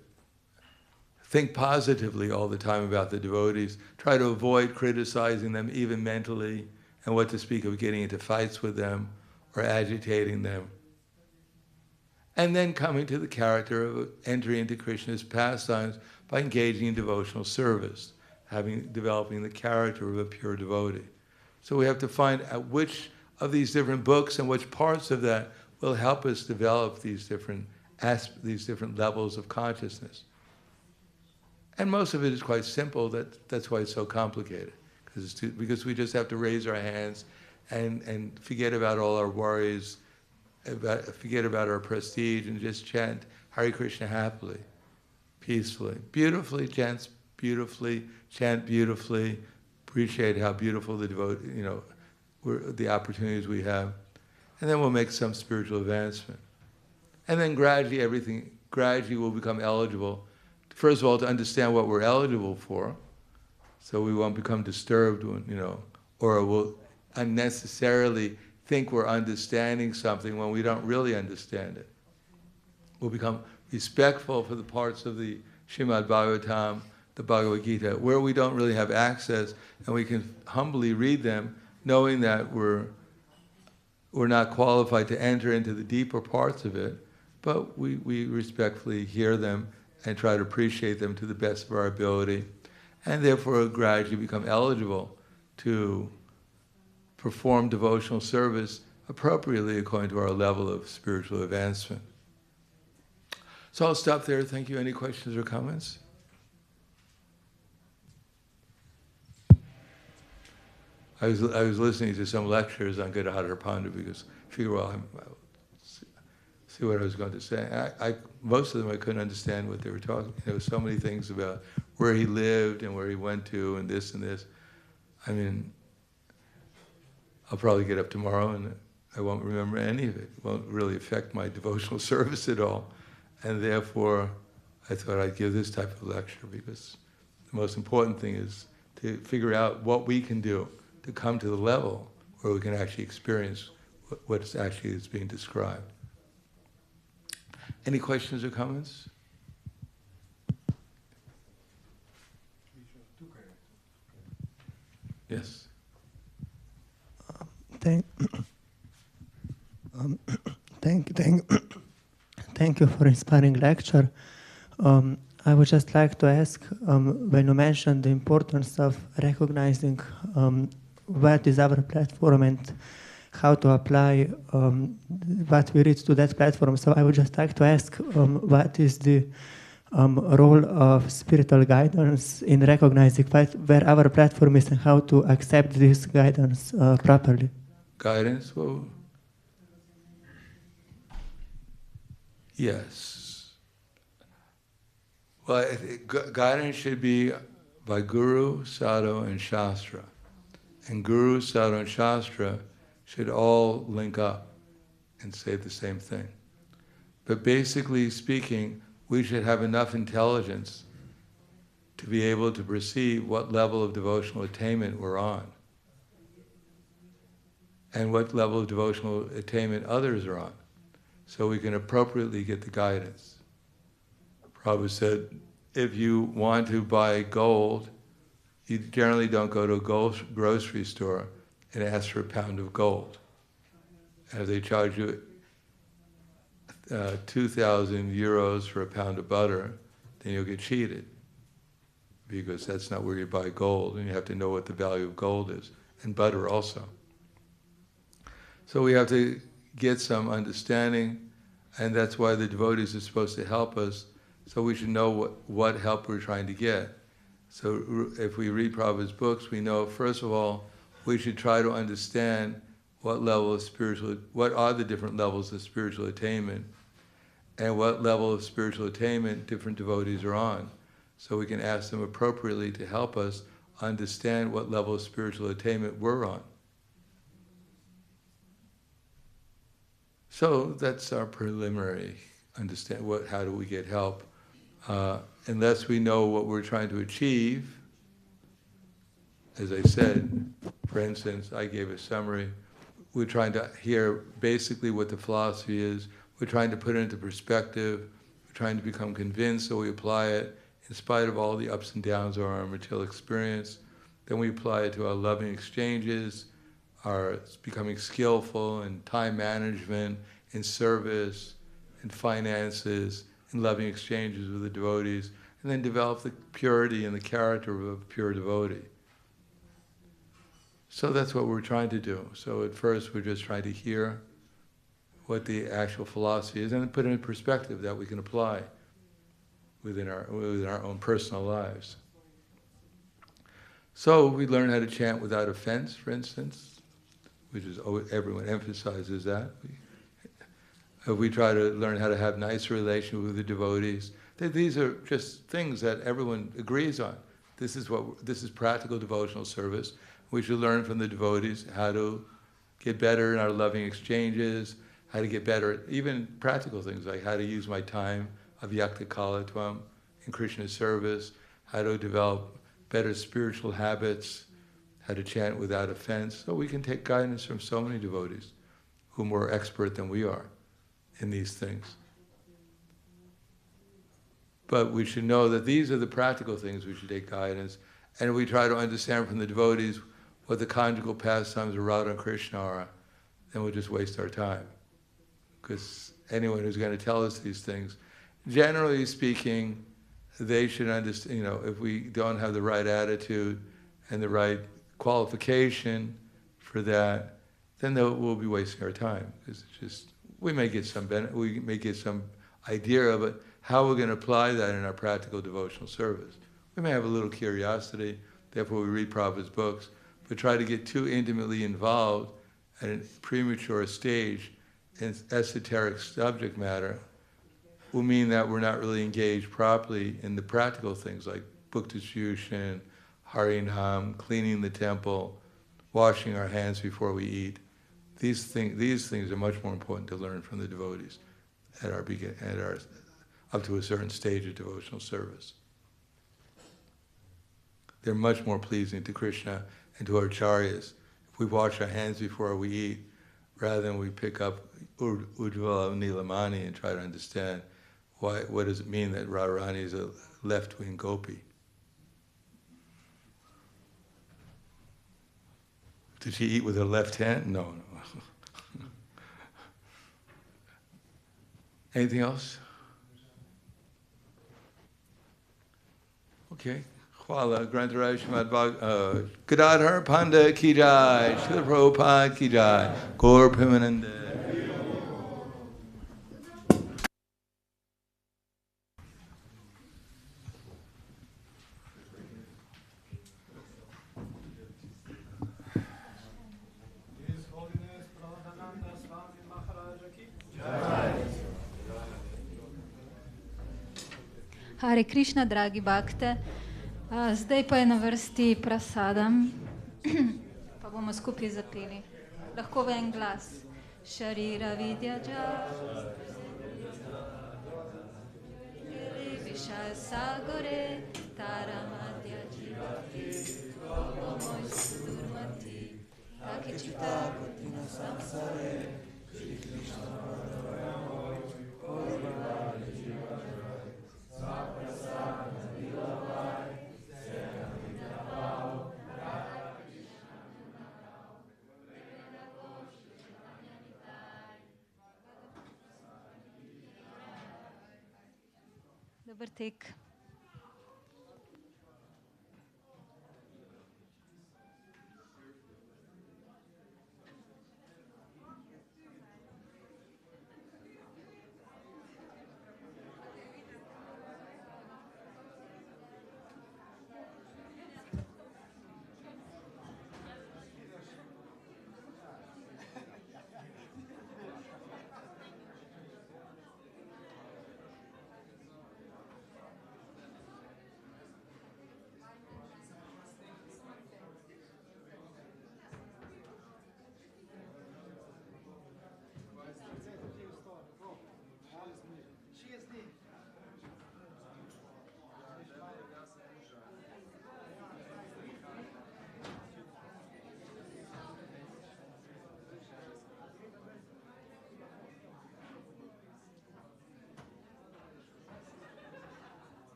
think positively all the time about the devotees. Try to avoid criticizing them, even mentally, and what to speak of getting into fights with them or agitating them. And then coming to the character of entering into Krishna's pastimes by engaging in devotional service, developing the character of a pure devotee. So we have to find out which of these different books and which parts of that will help us develop these different levels of consciousness. And most of it is quite simple. That's why it's so complicated, because we just have to raise our hands and forget about all our worries, forget about our prestige, and just chant Hare Krishna happily, peacefully, beautifully, chant beautifully, appreciate how beautiful the the opportunities we have, and then we'll make some spiritual advancement. And then gradually we'll become eligible, first of all, to understand what we're eligible for, so we won't become disturbed or we'll unnecessarily think we're understanding something when we don't really understand it. We'll become respectful for the parts of the Srimad Bhagavatam, the Bhagavad Gita, where we don't really have access, and we can humbly read them, knowing that we're not qualified to enter into the deeper parts of it, but we respectfully hear them and try to appreciate them to the best of our ability, and therefore gradually become eligible to perform devotional service appropriately according to our level of spiritual advancement. So I'll stop there. Thank you. Any questions or comments? I was listening to some lectures on Gadadhar Pandit because I figured, I'll see what I was going to say. Most of them I couldn't understand what they were talking. There were so many things about where he lived and where he went to and this and this. I mean, I'll probably get up tomorrow and I won't remember any of it. It won't really affect my devotional service at all. And therefore, I thought I'd give this type of lecture because the most important thing is to figure out what we can do to come to the level where we can actually experience what's actually is being described. Any questions or comments? Yes. Thank you for inspiring lecture. I would just like to ask, when you mentioned the importance of recognizing what is our platform and how to apply what we read to that platform. So I would just like to ask, what is the role of spiritual guidance in recognizing where our platform is and how to accept this guidance properly? Guidance? Well, yes. Well, I think guidance should be by Guru, Sadhu, and Shastra. And Guru, Sadhu, and Shastra should all link up and say the same thing. But basically speaking, we should have enough intelligence to be able to perceive what level of devotional attainment we're on, and what level of devotional attainment others are on, so we can appropriately get the guidance. Prabhupada said, if you want to buy gold, you generally don't go to a grocery store and ask for a pound of gold. And if they charge you 2,000 euros for a pound of butter, then you'll get cheated, because that's not where you buy gold, and you have to know what the value of gold is, and butter also. So we have to get some understanding, and that's why the devotees are supposed to help us, so we should know what help we're trying to get. So if we read Prabhupada's books, we know, first of all, we should try to understand what are the different levels of spiritual attainment, and what level of spiritual attainment different devotees are on, so we can ask them appropriately to help us understand what level of spiritual attainment we're on. So that's our preliminary understand. How do we get help? Unless we know what we're trying to achieve, as I said, for instance, I gave a summary. We're trying to hear basically what the philosophy is. We're trying to put it into perspective. We're trying to become convinced, so we apply it in spite of all the ups and downs of our material experience. Then we apply it to our loving exchanges, our becoming skillful in time management, in service, in finances, in loving exchanges with the devotees, and then develop the purity and the character of a pure devotee. So that's what we're trying to do. So at first we're just trying to hear what the actual philosophy is, and then put it in perspective that we can apply within our own personal lives. So we learn how to chant without offense, for instance, which is, everyone emphasizes that. We try to learn how to have nice relations with the devotees. These are just things that everyone agrees on. This is practical devotional service. We should learn from the devotees how to get better in our loving exchanges, how to get better at even practical things like how to use my time avyakta kalatvam in Krishna's service, how to develop better spiritual habits, how to chant without offense. So we can take guidance from so many devotees who are more expert than we are in these things. But we should know that these are the practical things we should take guidance, and if we try to understand from the devotees what the conjugal pastimes of Radha and Krishna are, then we'll just waste our time. Because anyone who's going to tell us these things, generally speaking, they should understand, if we don't have the right attitude and the right qualification for that, then we'll be wasting our time. Because it's just, we may get some idea of it, how we're going to apply that in our practical devotional service. We may have a little curiosity, therefore we read Prabhupada's books, but try to get too intimately involved at a premature stage in esoteric subject matter will mean that we're not really engaged properly in the practical things like book distribution, harinam, cleaning the temple, washing our hands before we eat. These things are much more important to learn from the devotees up to a certain stage of devotional service. They're much more pleasing to Krishna and to our acharyas if we wash our hands before we eat, rather than we pick up Ujjvala Nilamani and try to understand what does it mean that Radharani is a left-wing gopi. Did she eat with her left hand? No. Anything else? Okay. Hvala, Grantaraj Srimad Gadadhar Panda Ki Jai, Srila Prabhupada Ki Jai, Gaur Premanande. Hare Krišna, dragi bakte, Zdaj pa je na vrsti prasadam, pa bomo skupaj zapeli. Lahko v en glas. Sharira vidyaja Visha sagore Taramadya jivati Moj sudurmati Takicita kutina samsare Shri Krishna Bhagavan Korvali jivati Saprasana dilavaj Dober tek.